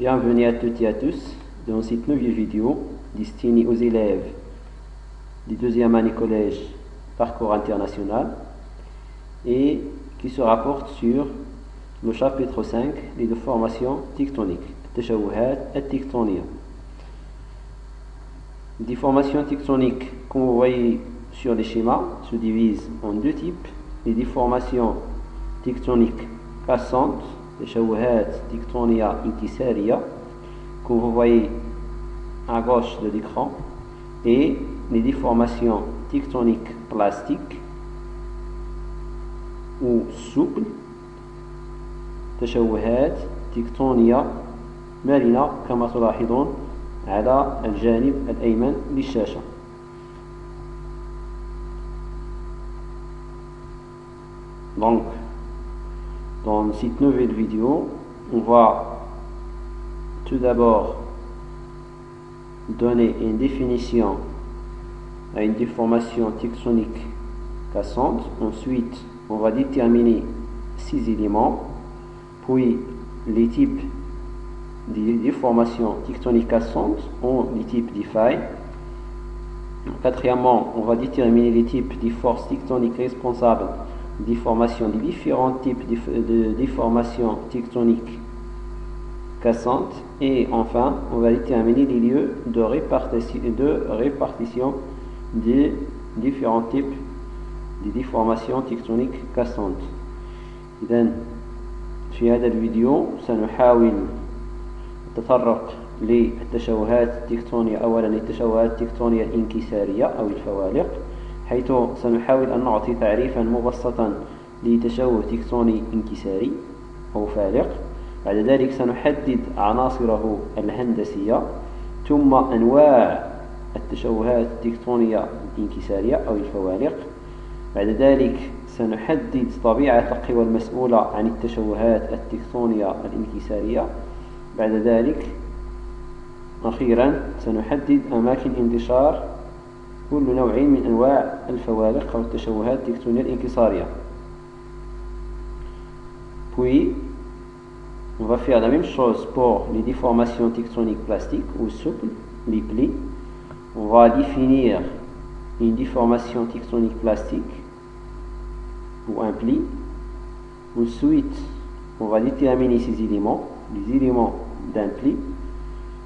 Bienvenue à toutes et à tous dans cette nouvelle vidéo destinée aux élèves du deuxième année collège parcours international et qui se rapporte sur le chapitre 5, les déformations tectoniques, التشوهات التكتونية. Les déformations tectoniques, comme vous voyez sur les schémas, se divisent en deux types. Les déformations tectoniques cassantes, تشوهات تكتونية انكسارية, que vous voyez à gauche de l'écran, et les déformations tectoniques plastiques ou souples, تشوهات تكتونية مرنة كما تلاحظون على الجانب الأيمن للشاشة. Donc, dans cette nouvelle vidéo, on va tout d'abord donner une définition à une déformation tectonique cassante. Ensuite, on va déterminer 6 éléments, puis les types des déformations tectoniques cassantes ou les types de failles. Quatrièmement, on va déterminer les types de forces tectoniques responsables des formations, des différents types de déformations tectoniques cassantes. Et enfin, on va déterminer les lieux de répartition des différents types de déformations tectoniques cassantes. إذن في هذا الفيديو سنحاول التطرق للتشوهات التكتونية. أولا التشوهات التكتونية الانكسارية أو الفوالق، حيث سنحاول أن نعطي تعريفا مبسطا لتشوه تكتوني انكساري أو فالق. بعد ذلك سنحدد عناصره الهندسية، ثم أنواع التشوهات التكتونية الانكسارية أو الفوالق. بعد ذلك سنحدد طبيعة القوى المسؤولة عن التشوهات التكتونية الانكسارية. بعد ذلك أخيرا سنحدد أماكن انتشار كل نوع من أنواع الفوالق أو التشوهات التكتونية الانكسارية. Puis, on va faire la même chose pour les déformations tectoniques plastiques ou souples, les plis. On va définir une déformation tectonique plastique ou un pli. Ensuite, on va déterminer ces éléments, les éléments d'un pli,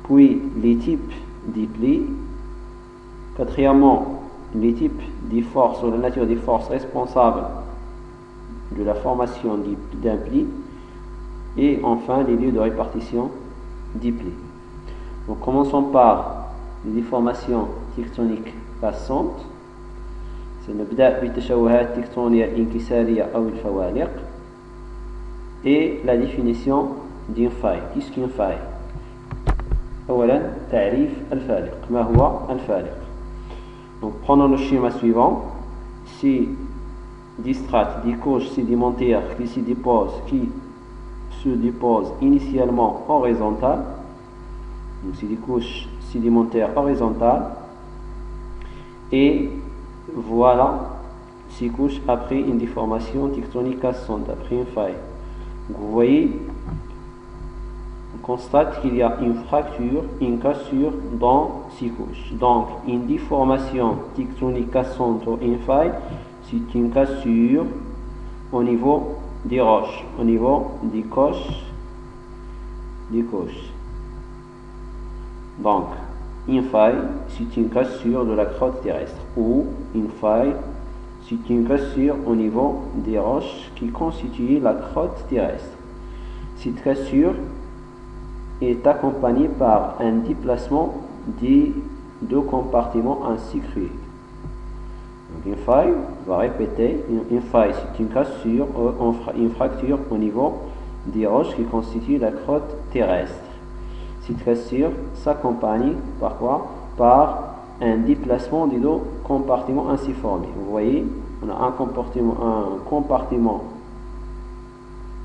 puis les types des plis. Quatrièmement, les types des forces ou la nature des forces responsables de la formation d'un pli. Et enfin, les lieux de répartition des plis. Donc, commençons par les déformations tectoniques cassantes. سنبدأ بالتشوهات التكتونية الانكسارية أو الفوالق. Et la définition d'une faille. Qu'est-ce qu'une faille? أولا تعريف الفالق. ما هو الفالق؟ Donc, prenons le schéma suivant. Si des strates, des couches sédimentaires qui se déposent initialement horizontales, donc c'est des couches sédimentaires horizontales, et voilà ces couches après une déformation tectonique cassante, après une faille. Donc vous voyez, on constate qu'il y a une fracture, une cassure dans ces couches. Donc une déformation tectonique cassante ou une faille, c'est une cassure au niveau des roches, au niveau des couches. Donc, une faille, c'est une cassure de la croûte terrestre, ou une faille, c'est une cassure au niveau des roches qui constituent la croûte terrestre. Cette cassure est accompagnée par un déplacement des deux compartiments ainsi créés. Donc une faille, on va répéter, une faille c'est une cassure, une fracture au niveau des roches qui constituent la croûte terrestre. Cette cassure s'accompagne par quoi? Par un déplacement des deux compartiments ainsi formés. Vous voyez, on a un compartiment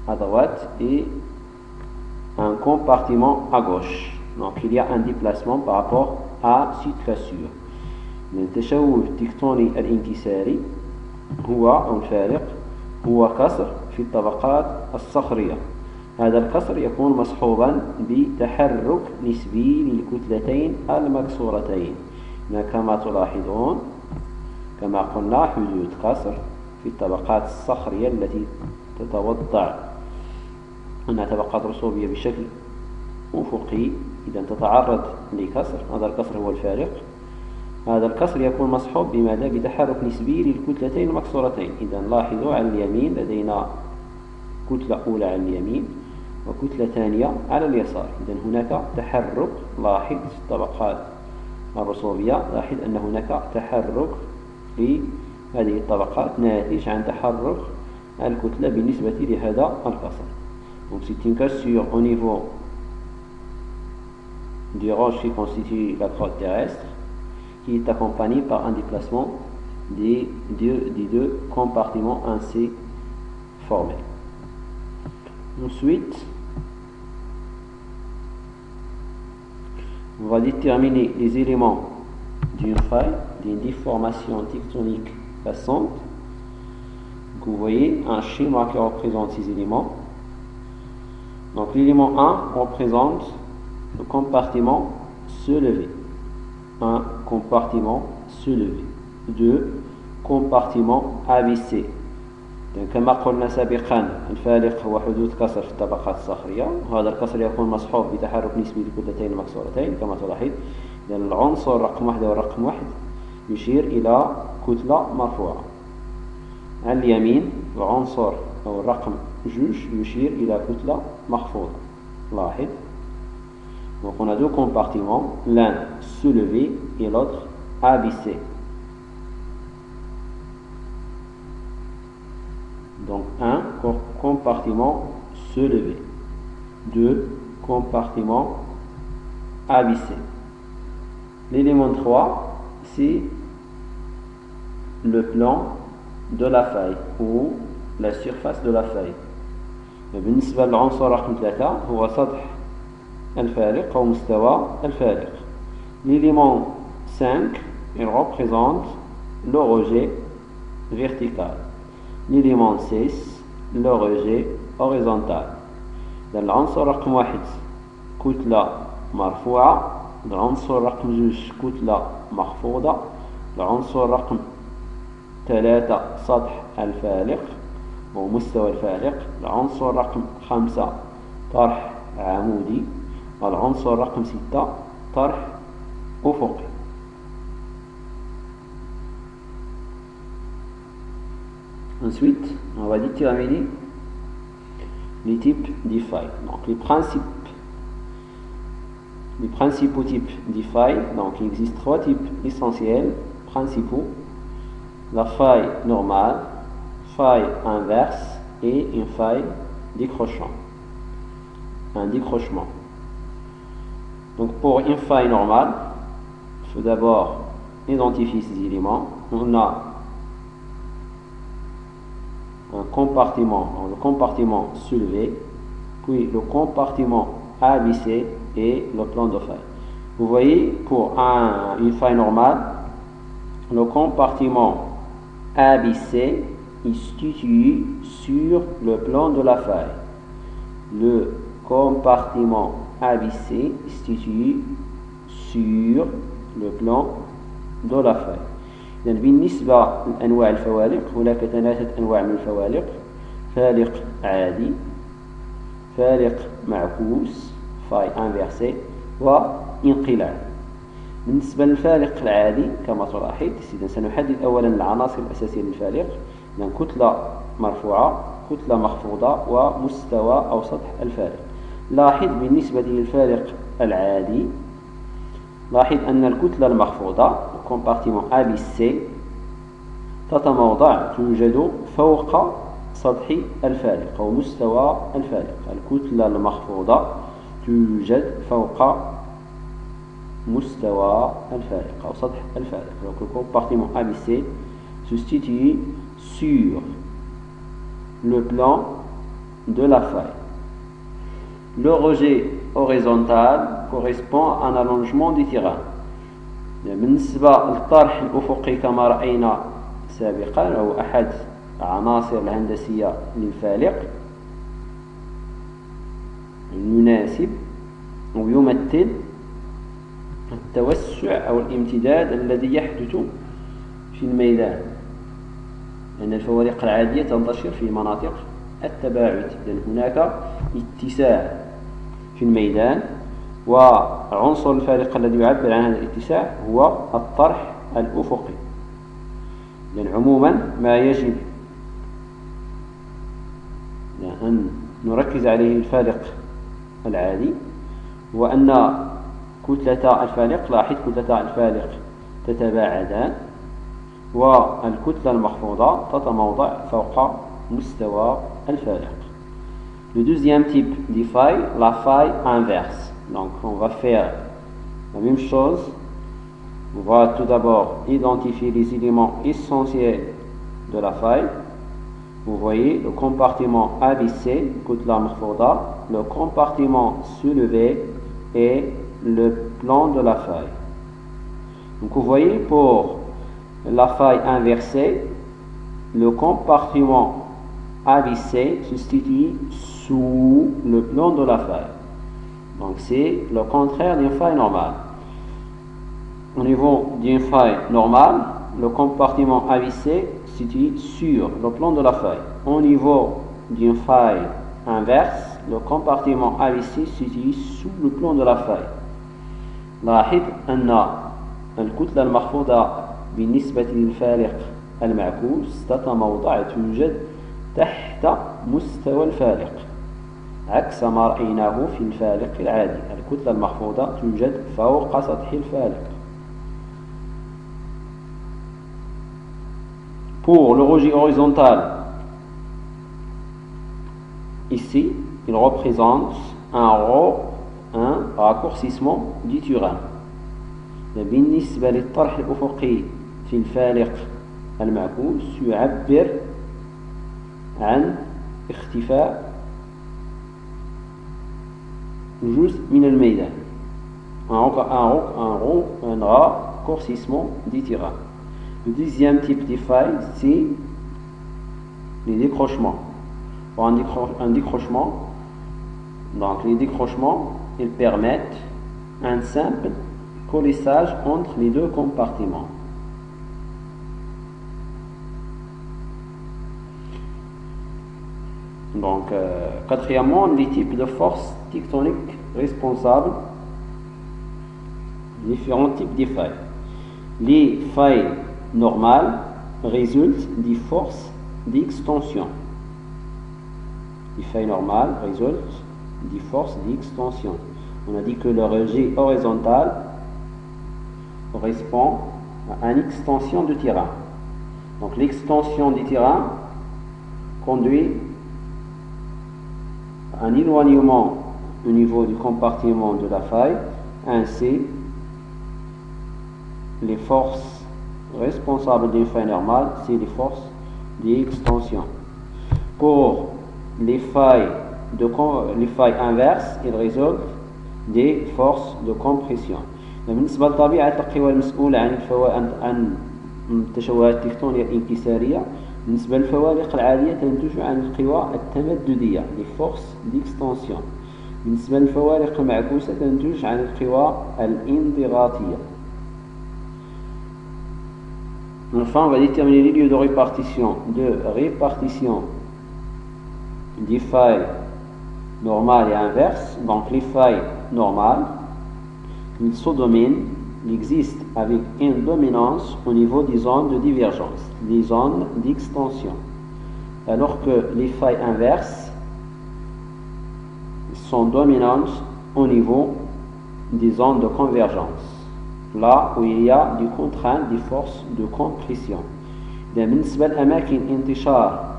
à droite et un compartiment à gauche. Donc il y a un déplacement par rapport à cette cassure. التشوه التكتوني الانكساري هو أو الفارق هو كسر في الطبقات الصخرية هذا الكسر يكون مصحوبا بتحرك نسبي للكتلتين المكسورتين. كما تلاحظون كما قلنا حدوث كسر في الطبقات الصخرية التي تتوضع أنها طبقات رسوبية بشكل أفقي، إذا تتعرض لكسر، هذا الكسر هو الفارق. هذا الكسر يكون مصحوب بماذا؟ بتحرك نسبي للكتلتين المكسورتين. إذا لاحظوا على اليمين لدينا كتلة أولى على اليمين وكتلة ثانية على اليسار. إذا هناك تحرك، لاحظ في الطبقات الرسوبية، لاحظ أن هناك تحرك في هذه الطبقات ناتج عن تحرك الكتلة بالنسبة لهذا الكسر. Donc c'est une cassure au niveau du roche qui constitue la crotte terrestre, qui est accompagné par un déplacement des deux compartiments ainsi formés. Ensuite, on va déterminer les éléments d'une faille, d'une déformation tectonique passante. Donc vous voyez un schéma qui représente ces éléments. Donc l'élément 1 représente le compartiment soulevé. Un compartiment soulevé. 2 compartiment abaissé. كما قلنا سابقا الفارق هو حدوث كسر في الطبقات الصخرية، وهذا الكسر يكون مصحوب بتحرك نسبي للكتلتين المكسورتين كما تلاحظ. لأن العنصر رقم 1 والرقم 1 يشير إلى كتلة مرفوعة. على اليمين العنصر أو الرقم 2 يشير إلى كتلة مخفوضة. لاحظ. Donc on a deux compartiments, l'un soulevé et l'autre abaissé. Donc un compartiment soulevé, deux compartiments abaissés. L'élément 3, c'est le plan de la faille ou la surface de la faille. بالنسبة للعنصر رقم 3 هو سطح الفارق أو مستوى الفارق. L'élément 5, il représente le rejet vertical. L'élément 6, le rejet horizontal. العنصر رقم 1 كتلة مرفوعة، العنصر رقم 2 كتلة مخفوضة، العنصر رقم 3 سطح الفارق أو مستوى الفارق، العنصر رقم 5 طرح عمودي، والعنصر رقم 6 طرح أفقي. Ensuite, on va déterminer les types de failles. Donc, les principaux types de failles. Donc, il existe 3 types essentiels, principaux. La faille normale, faille inverse et une faille décrochant. Un décrochement. Donc, pour une faille normale, il faut d'abord identifier ces éléments. On a un compartiment, le compartiment soulevé, puis le compartiment abaissé et le plan de faille. Vous voyez, pour une faille normale, le compartiment abaissé est situé sur le plan de la faille. Le compartiment abaissé est situé sur le plan de la faille. إذن بالنسبة لأنواع الفوالق هناك 3 أنواع من الفوالق: فالق عادي، فالق معكوس فاي انفيرسي، وانقلاب. بالنسبة للفالق العادي كما تلاحظ إذا سنحدد أولا العناصر الأساسية للفالق. إذن كتلة مرفوعة، كتلة مخفوضة، ومستوى أو سطح الفالق. لاحظ بالنسبة للفالق العادي، لاحظ أن الكتلة المخفوضة compartiment abaissé تتموضع توجد فوق سطح الفالق أو مستوى الفالق. الكتلة المخفوضة توجد فوق مستوى الفالق أو سطح الفالق. Donc le compartiment abaissé se situe sur le plan de la faille. Le rejet horizontal correspond à un allongement du terrain. بالنسبة للطرح الأفقي كما رأينا سابقا أو أحد العناصر الهندسية للفالق، يناسب أو يمثل التوسع أو الامتداد الذي يحدث في الميدان، لأن الفوارق العادية تنتشر في مناطق التباعد. إذن هناك اتساع في الميدان، وعنصر الفارق الذي يعبر عن هذا الاتساع هو الطرح الأفقي. إذن عموما ما يجب أن نركز عليه الفارق العادي هو أن كتلة الفالق، لاحظ كتلة الفالق تتباعدان، والكتلة المخفوضة تتموضع فوق مستوى الفالق. Le deuxième type de faille, la faille inverse. Donc on va faire la même chose. On va tout d'abord identifier les éléments essentiels de la faille. Vous voyez le compartiment abaissé, كتلة مخفوضة, le compartiment soulevé et le plan de la faille. Donc vous voyez, pour la faille inversée, le compartiment abaissé se situe sous le plan de la faille. Donc c'est le contraire d'une faille normale. Au niveau d'une faille normale, le compartiment abaissé se situe sur le plan de la faille. Au niveau d'une faille inverse, le compartiment abaissé se situe sous le plan de la faille. لاحظ أن الكتلة المخفوضة بالنسبة للفارق المعكوس تتموضع، توجد تحت مستوى الفارق، عكس ما رأيناه في الفارق العادي. الكتلة المخفوضة توجد فوق سطح الفارق. Pour le rejet horizontal, ici, il représente un raccourcissement du terrain. بالنسبة للطرح الأفقي في الفالق المعكوس يعبر عن اختفاء جزء من الميدان، un raccourcissement du terrain. Le deuxième type de faille, c'est les décrochements. Pour un décrochement, donc les décrochements, ils permettent un simple coulissage entre les deux compartiments. Donc, quatrièmement, les types de forces tectoniques responsables, différents types de failles. Les failles normales résultent des forces d'extension. Les failles normales résultent des forces d'extension. On a dit que le rejet horizontal correspond à une extension du terrain. Donc l'extension du terrain conduit à un éloignement au niveau du compartiment de la faille. Ainsi, les forces responsables d'une faille normale, c'est les forces d'extension. Pour les failles inverses, il résulte des forces de compression. بالنسبة لطبيعة القوى المسؤولة عن التشوهات التكتونية الانكسارية، بالنسبة للفوارق العادية تنتج عن القوى التمددية les forces d'extension. بالنسبة للفوارق المعكوسة تنتج عن القوى الانضغاطية. Enfin, on va déterminer les lieux de répartition des failles normales et inverses. Donc les failles normales, ils se dominent, ils existent avec une dominance au niveau des zones de divergence, les zones d'extension. Alors que les failles inverses sont dominantes au niveau des zones de convergence, là où il y a des contraintes, des forces de compression. بالنسبة لأماكن انتشار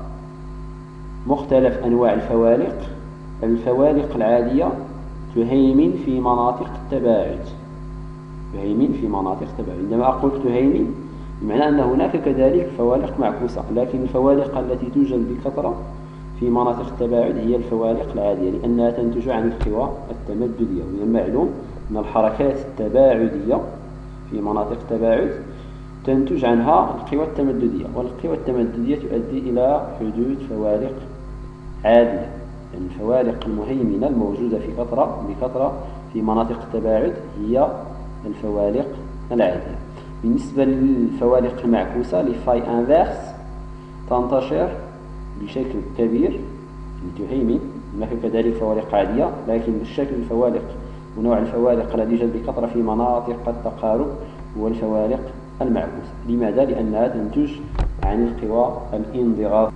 مختلف أنواع الفوارق العادية تهيمن في مناطق التباعد. عندما أقول تهيمن بمعنى أن هناك كذلك فوارق معكوسة، لكن الفوارق التي توجد بكثرة في مناطق التباعد هي الفوارق العادية، لأنها تنتج عن القوى التمددية. ومن المعلوم أن الحركات التباعدية في مناطق التباعد تنتج عنها القوى التمددية، والقوى التمددية تؤدي إلى حدوث فوارق عادية. يعني الفوالق المهيمنة الموجودة بكثرة في مناطق التباعد هي الفوالق العادية. بالنسبة للفوالق المعكوسة لفاي انفيرس تنتشر بشكل كبير، تهيمن، هناك كذلك فوالق عادية، لكن الشكل الفوالق ونوع الفوالق الذي يوجد بكثرة في مناطق التقارب هو الفوالق المعكوسة. لماذا؟ لأنها تنتج عن القوى الانضغاط.